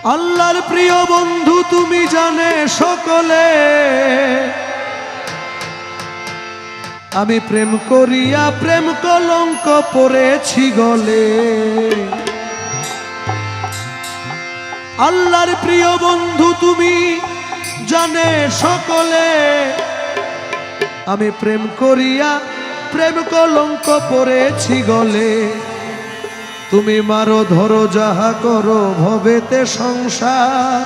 আল্লাহর প্রিয় বন্ধু তুমি জানে সকলে, আমি প্রেম করিয়া প্রেম কলঙ্ক পড়েছি গলে। আল্লাহর প্রিয় বন্ধু তুমি জানে সকলে, আমি প্রেম করিয়া প্রেম কলঙ্ক পড়েছি গলে। তুমি মারো ধরো যাহা করো ভবেতে সংসার,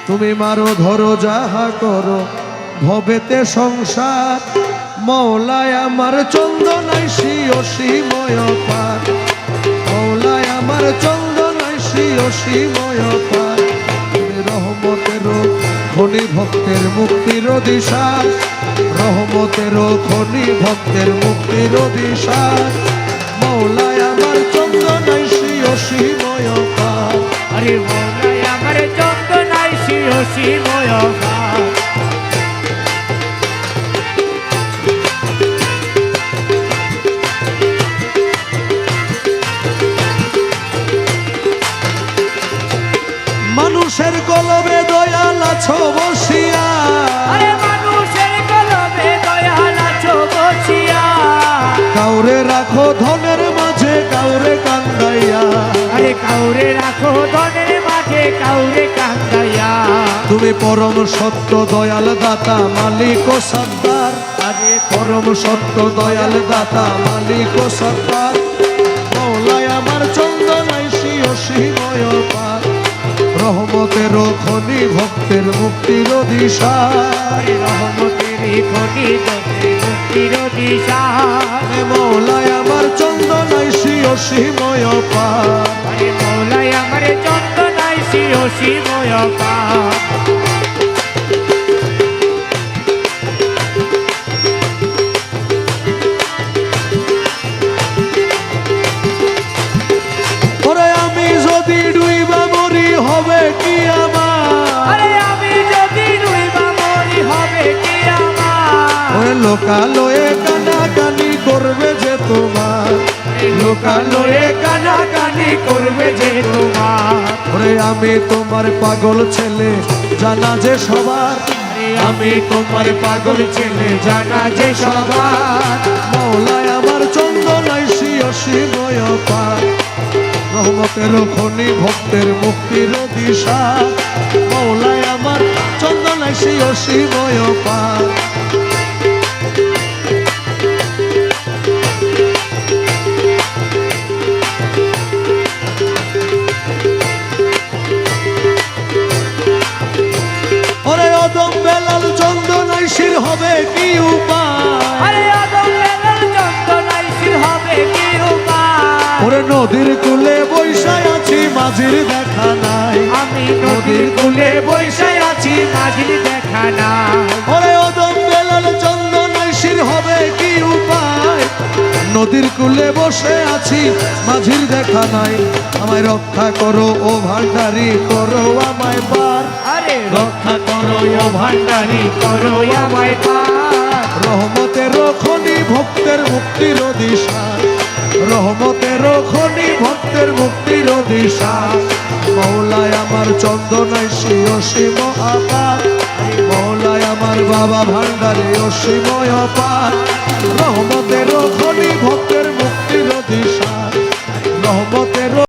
তুমি মারো ধরো যাহা করো ভবেতে সংসার। মওলায় আমার চন্দনায় অসীময় পার, মওলায় আমার চন্দনায় অসীময় পার। তুমি রহমতের খনি ভক্তের মুক্তির দিশা, রহমতের খনি ভক্তের মুক্তির দিশা। মওলায় আমার চন্দনায় অসীময় পার, আরে মওলায় আমার চন্দনায় অসীময় পার। মানুষের কলবে দয়াল আছো বসিয়া, আরে মানুষের কলবে দয়াল আছো বসিয়া। কাউরে রাখো ধনের মাঝে কাউরে কান্দাইয়া, আরে কাউরে রাখো ধনের মাঝে কাউরে কান্দাইয়া। তুমি পরম সত্য দয়াল দাতা মালিক ও সত্তার, আরে পরম সত্য দয়াল দাতা মালিক ও সত্তার। মওলায় আমার চন্দনায় অসীময় পার, রহমতের খনি ভক্তের মুক্তির দিশা। আরে রহমতের খনি ভক্তের মুক্তির দিশা। মওলায় আমার চন্দনায় অসীময় পার, আরে মওলায় আমার চন্দনায় অসীময় পার। ওরে আমি যদি ডুইবা মরি হবে কি আমার, আরে আমি যদি ডুইবা মরি হবে কি আমার। ওরে লোকালয়ে কানাকানি করবে যে তোমার, লোকালয়ে কানাকানি করবে যে তোমার। ওরে আমি তোমার পাগল ছেলে জানা যে সবার, আমি তোমার পাগল ছেলে জানা যে সবার। মওলায় আমার চন্দনায় অসীময় পার, রহমতের খনি ভক্তের মুক্তির দিশা। মওলায় আমার চন্দনায় অসীময় পার। ওরে অদম বেলাল চন্দনায় শির হবে কি উপায়, আরে আদম বেলাল চন্দনায় শির হবে কি উপায়। ওরে নদীর কূলে বৈশায় আছি মাঝির দেখা নাই, আমি নদীর কূলে বসে আছি মাঝির দেখা নাই। ওরে অদম বেলাল চন্দনায় শির হবে কি উপায়। নদীর কূলে বসে আছি মাঝির দেখা নাই, আমায় রক্ষা করো ও ভান্ডারি করো আমায় পার। আরে রক্ষা করো ও ভান্ডারি করো আমায় পার। রহমতের খনি ভক্তের মুক্তির দিশা, রহমতের খনি ভক্তের মুক্তির দিশা। মওলায় আমার চন্দনায় অসীম আপার, মওলায় আমার বাবা ভান্ডারে অসীময় পার। রহমতের খনি ভক্তের